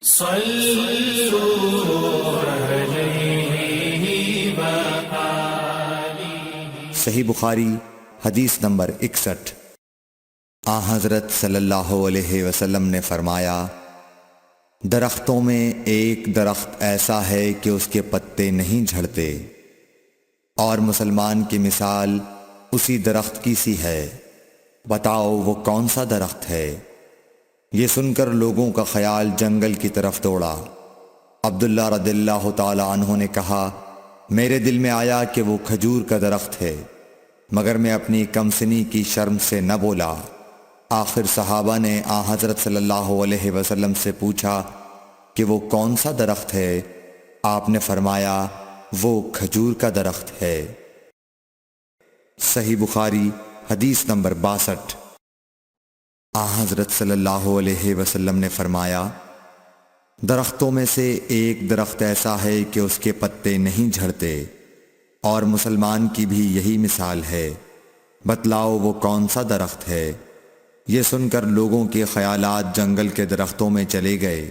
صلوا علیہ وآلہ۔ صحیح بخاری حدیث نمبر 61۔ حضرت صلی اللہ علیہ وسلم نے فرمایا، درختوں میں ایک درخت ایسا ہے کہ اس کے پتے نہیں جھڑتے، اور مسلمان کی مثال اسی درخت کی سی ہے، بتاؤ وہ کون سا درخت ہے؟ یہ سن کر لوگوں کا خیال جنگل کی طرف دوڑا۔ عبداللہ رضی اللہ تعالی عنہ نے کہا، میرے دل میں آیا کہ وہ کھجور کا درخت ہے، مگر میں اپنی کمسنی کی شرم سے نہ بولا۔ آخر صحابہ نے حضرت صلی اللہ علیہ وسلم سے پوچھا کہ وہ کون سا درخت ہے؟ آپ نے فرمایا، وہ کھجور کا درخت ہے۔ صحیح بخاری حدیث نمبر 62۔ حضرت صلی اللہ علیہ وسلم نے فرمایا، درختوں میں سے ایک درخت ایسا ہے کہ اس کے پتے نہیں جھڑتے، اور مسلمان کی بھی یہی مثال ہے، بتلاؤ وہ کون سا درخت ہے؟ یہ سن کر لوگوں کے خیالات جنگل کے درختوں میں چلے گئے۔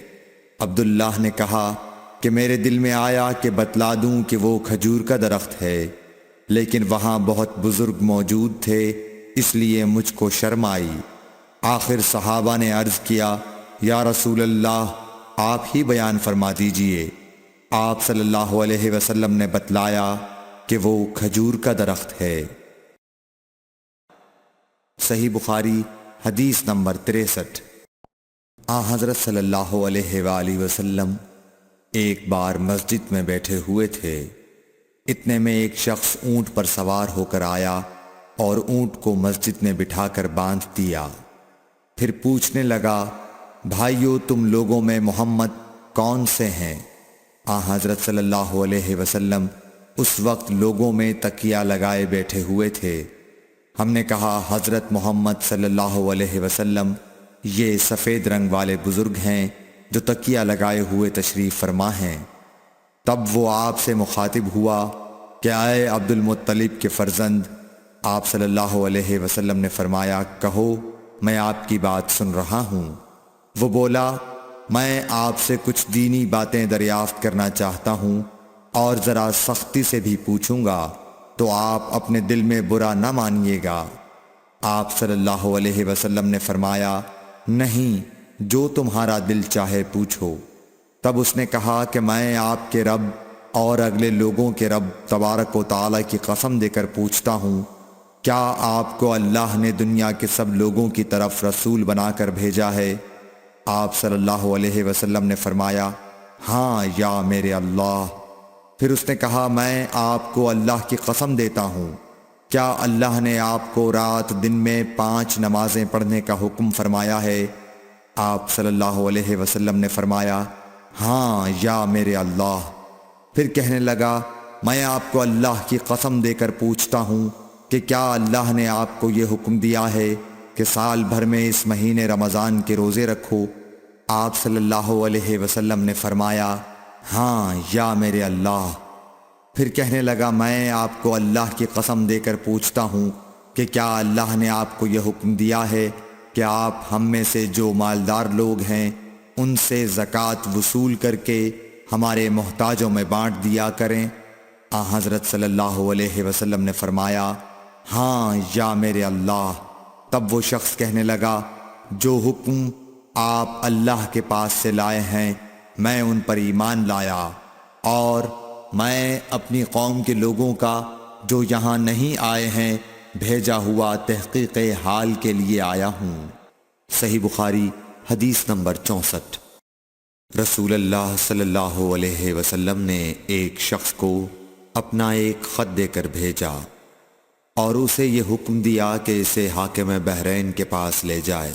عبداللہ نے کہا کہ میرے دل میں آیا کہ بتلا دوں کہ وہ کھجور کا درخت ہے، لیکن وہاں بہت بزرگ موجود تھے، اس لیے مجھ کو شرم آئی۔ آخر صحابہ نے عرض کیا، یا رسول اللہ، آپ ہی بیان فرما دیجئے۔ آپ صلی اللہ علیہ وسلم نے بتلایا کہ وہ کھجور کا درخت ہے۔ صحیح بخاری حدیث نمبر 63۔ حضرت صلی اللہ علیہ وآلہ وسلم ایک بار مسجد میں بیٹھے ہوئے تھے، اتنے میں ایک شخص اونٹ پر سوار ہو کر آیا اور اونٹ کو مسجد میں بٹھا کر باندھ دیا۔ پھر پوچھنے لگا، بھائیو تم لوگوں میں محمد کون سے ہیں؟ حضرت صلی اللہ علیہ وسلم اس وقت لوگوں میں تکیہ لگائے بیٹھے ہوئے تھے۔ ہم نے کہا، حضرت محمد صلی اللہ علیہ وسلم یہ سفید رنگ والے بزرگ ہیں جو تکیہ لگائے ہوئے تشریف فرما ہیں۔ تب وہ آپ سے مخاطب ہوا کہ اے عبد المطلب کے فرزند۔ آپ صلی اللہ علیہ وسلم نے فرمایا، کہو میں آپ کی بات سن رہا ہوں۔ وہ بولا، میں آپ سے کچھ دینی باتیں دریافت کرنا چاہتا ہوں، اور ذرا سختی سے بھی پوچھوں گا تو آپ اپنے دل میں برا نہ مانیے گا۔ آپ صلی اللہ علیہ وسلم نے فرمایا، نہیں، جو تمہارا دل چاہے پوچھو۔ تب اس نے کہا کہ میں آپ کے رب اور اگلے لوگوں کے رب تبارک و تعالی کی قسم دے کر پوچھتا ہوں، کیا آپ کو اللہ نے دنیا کے سب لوگوں کی طرف رسول بنا کر بھیجا ہے؟ آپ صلی اللہ علیہ وسلم نے فرمایا، ہاں یا میرے اللہ۔ پھر اس نے کہا، میں آپ کو اللہ کی قسم دیتا ہوں، کیا اللہ نے آپ کو رات دن میں 5 نمازیں پڑھنے کا حکم فرمایا ہے؟ آپ صلی اللہ علیہ وسلم نے فرمایا، ہاں یا میرے اللہ۔ پھر کہنے لگا، میں آپ کو اللہ کی قسم دے کر پوچھتا ہوں کہ کیا اللہ نے آپ کو یہ حکم دیا ہے کہ سال بھر میں اس مہینے رمضان کے روزے رکھو؟ آپ صلی اللہ علیہ وسلم نے فرمایا، ہاں یا میرے اللہ۔ پھر کہنے لگا، میں آپ کو اللہ کی قسم دے کر پوچھتا ہوں کہ کیا اللہ نے آپ کو یہ حکم دیا ہے کہ آپ ہم میں سے جو مالدار لوگ ہیں ان سے زکوٰۃ وصول کر کے ہمارے محتاجوں میں بانٹ دیا کریں؟ حضرت صلی اللہ علیہ وسلم نے فرمایا، ہاں یا میرے اللہ۔ تب وہ شخص کہنے لگا، جو حکم آپ اللہ کے پاس سے لائے ہیں میں ان پر ایمان لایا، اور میں اپنی قوم کے لوگوں کا جو یہاں نہیں آئے ہیں بھیجا ہوا تحقیق حال کے لیے آیا ہوں۔ صحیح بخاری حدیث نمبر 64۔ رسول اللہ صلی اللہ علیہ وسلم نے ایک شخص کو اپنا ایک خط دے کر بھیجا اور اسے یہ حکم دیا کہ اسے حاکم بحرین کے پاس لے جائے۔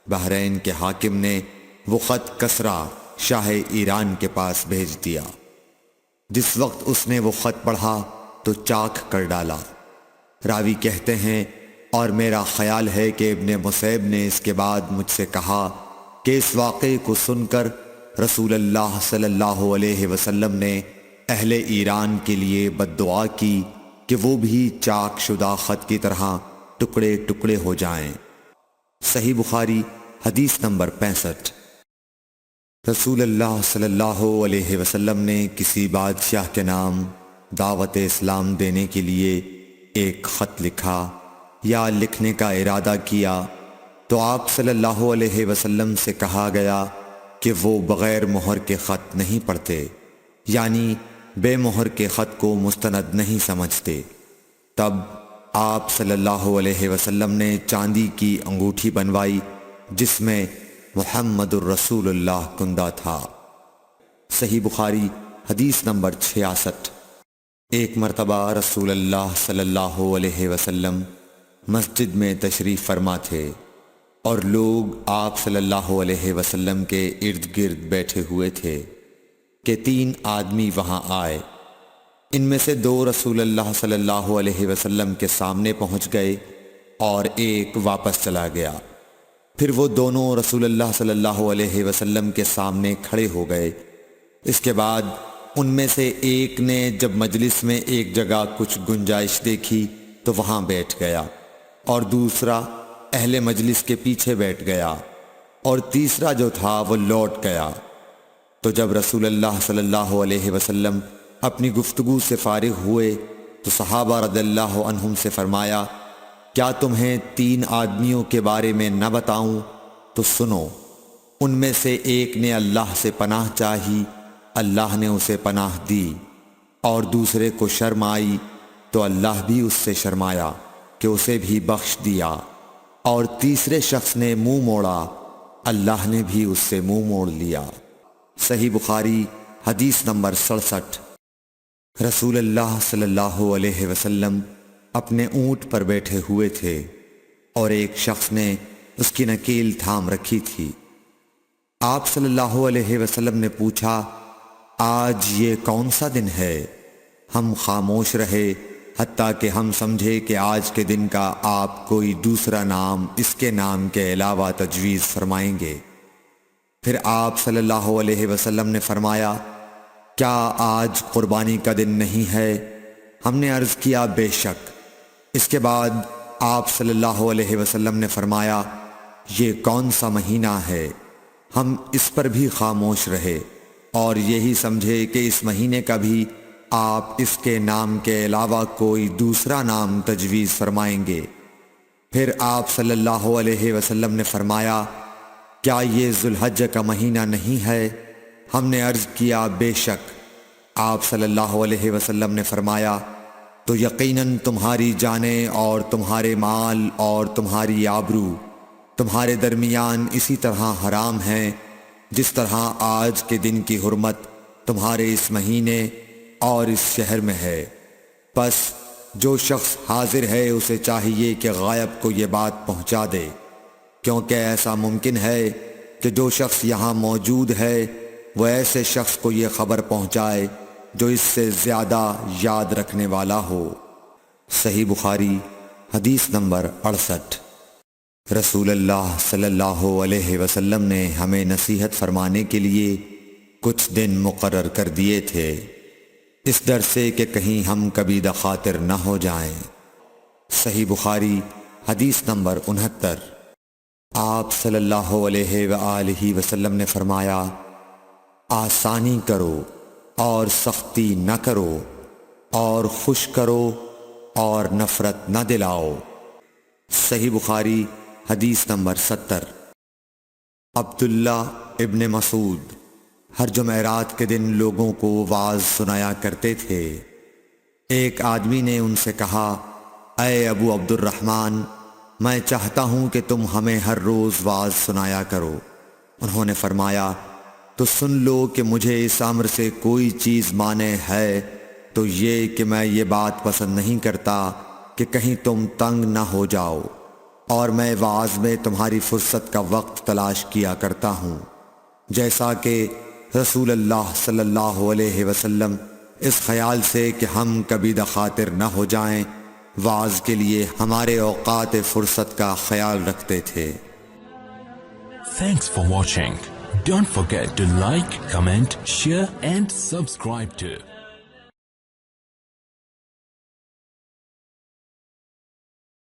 بحرین کے حاکم نے وہ خط کسریٰ شاہ ایران کے پاس بھیج دیا۔ جس وقت اس نے وہ خط پڑھا تو چاک کر ڈالا۔ راوی کہتے ہیں، اور میرا خیال ہے کہ ابن مسیب نے اس کے بعد مجھ سے کہا کہ اس واقعے کو سن کر رسول اللہ صلی اللہ علیہ وسلم نے اہل ایران کے لیے بد دعا کی کہ وہ بھی چاک شدہ خط کی طرح ٹکڑے ٹکڑے ہو جائیں۔ صحیح بخاری حدیث نمبر 65۔ رسول اللہ صلی اللہ علیہ وسلم نے کسی بادشاہ کے نام دعوت اسلام دینے کے لیے ایک خط لکھا یا لکھنے کا ارادہ کیا تو آپ صلی اللہ علیہ وسلم سے کہا گیا کہ وہ بغیر مہر کے خط نہیں پڑھتے، یعنی بے مہر کے خط کو مستند نہیں سمجھتے۔ تب آپ صلی اللہ علیہ وسلم نے چاندی کی انگوٹھی بنوائی جس میں محمد الرسول اللہ کندہ تھا۔ صحیح بخاری حدیث نمبر 66۔ ایک مرتبہ رسول اللہ صلی اللہ علیہ وسلم مسجد میں تشریف فرما تھے اور لوگ آپ صلی اللہ علیہ وسلم کے ارد گرد بیٹھے ہوئے تھے کہ 3 آدمی وہاں آئے۔ ان میں سے 2 رسول اللہ صلی اللہ علیہ وسلم کے سامنے پہنچ گئے اور ایک واپس چلا گیا۔ پھر وہ دونوں رسول اللہ صلی اللہ علیہ وسلم کے سامنے کھڑے ہو گئے۔ اس کے بعد ان میں سے ایک نے جب مجلس میں ایک جگہ کچھ گنجائش دیکھی تو وہاں بیٹھ گیا، اور دوسرا اہل مجلس کے پیچھے بیٹھ گیا، اور تیسرا جو تھا وہ لوٹ گیا۔ تو جب رسول اللہ صلی اللہ علیہ وسلم اپنی گفتگو سے فارغ ہوئے تو صحابہ رضی اللہ عنہم سے فرمایا، کیا تمہیں 3 آدمیوں کے بارے میں نہ بتاؤں؟ تو سنو۔ ان میں سے ایک نے اللہ سے پناہ چاہی، اللہ نے اسے پناہ دی، اور دوسرے کو شرم آئی تو اللہ بھی اس سے شرمایا کہ اسے بھی بخش دیا، اور تیسرے شخص نے منہ موڑا، اللہ نے بھی اس سے منہ موڑ لیا۔ صحیح بخاری حدیث نمبر 67۔ رسول اللہ صلی اللہ علیہ وسلم اپنے اونٹ پر بیٹھے ہوئے تھے اور ایک شخص نے اس کی نکیل تھام رکھی تھی۔ آپ صلی اللہ علیہ وسلم نے پوچھا، آج یہ کون سا دن ہے؟ ہم خاموش رہے حتیٰ کہ ہم سمجھے کہ آج کے دن کا آپ کوئی دوسرا نام اس کے نام کے علاوہ تجویز فرمائیں گے۔ پھر آپ صلی اللہ علیہ وسلم نے فرمایا، کیا آج قربانی کا دن نہیں ہے؟ ہم نے عرض کیا، بے شک۔ اس کے بعد آپ صلی اللہ علیہ وسلم نے فرمایا، یہ کون سا مہینہ ہے؟ ہم اس پر بھی خاموش رہے اور یہی سمجھے کہ اس مہینے کا بھی آپ اس کے نام کے علاوہ کوئی دوسرا نام تجویز فرمائیں گے۔ پھر آپ صلی اللہ علیہ وسلم نے فرمایا، کیا یہ ذوالحجہ کا مہینہ نہیں ہے؟ ہم نے عرض کیا، بے شک۔ آپ صلی اللہ علیہ وسلم نے فرمایا، تو یقیناً تمہاری جانیں اور تمہارے مال اور تمہاری آبرو تمہارے درمیان اسی طرح حرام ہیں جس طرح آج کے دن کی حرمت تمہارے اس مہینے اور اس شہر میں ہے۔ پس جو شخص حاضر ہے اسے چاہیے کہ غائب کو یہ بات پہنچا دے، کیونکہ ایسا ممکن ہے کہ جو شخص یہاں موجود ہے وہ ایسے شخص کو یہ خبر پہنچائے جو اس سے زیادہ یاد رکھنے والا ہو۔ صحیح بخاری حدیث نمبر 68۔ رسول اللہ صلی اللہ علیہ وسلم نے ہمیں نصیحت فرمانے کے لیے کچھ دن مقرر کر دیے تھے، اس ڈر سے کہ کہیں ہم کبھی دخاطر نہ ہو جائیں۔ صحیح بخاری حدیث نمبر 69۔ آپ صلی اللہ علیہ وآلہ وسلم نے فرمایا، آسانی کرو اور سختی نہ کرو، اور خوش کرو اور نفرت نہ دلاؤ۔ صحیح بخاری حدیث نمبر 70۔ عبداللہ ابن مسعود ہر جمعرات کے دن لوگوں کو وعظ سنایا کرتے تھے۔ ایک آدمی نے ان سے کہا، اے ابو عبد الرحمن، میں چاہتا ہوں کہ تم ہمیں ہر روز وعظ سنایا کرو۔ انہوں نے فرمایا، تو سن لو کہ مجھے اس امر سے کوئی چیز مانع ہے تو یہ کہ میں یہ بات پسند نہیں کرتا کہ کہیں تم تنگ نہ ہو جاؤ، اور میں وعظ میں تمہاری فرصت کا وقت تلاش کیا کرتا ہوں، جیسا کہ رسول اللہ صلی اللہ علیہ وسلم اس خیال سے کہ ہم کبھی دخاطر نہ ہو جائیں وعظ کے لیے ہمارے اوقات فرصت کا خیال رکھتے تھے۔ Thanks for watching. Don't forget to like, comment, share and subscribe to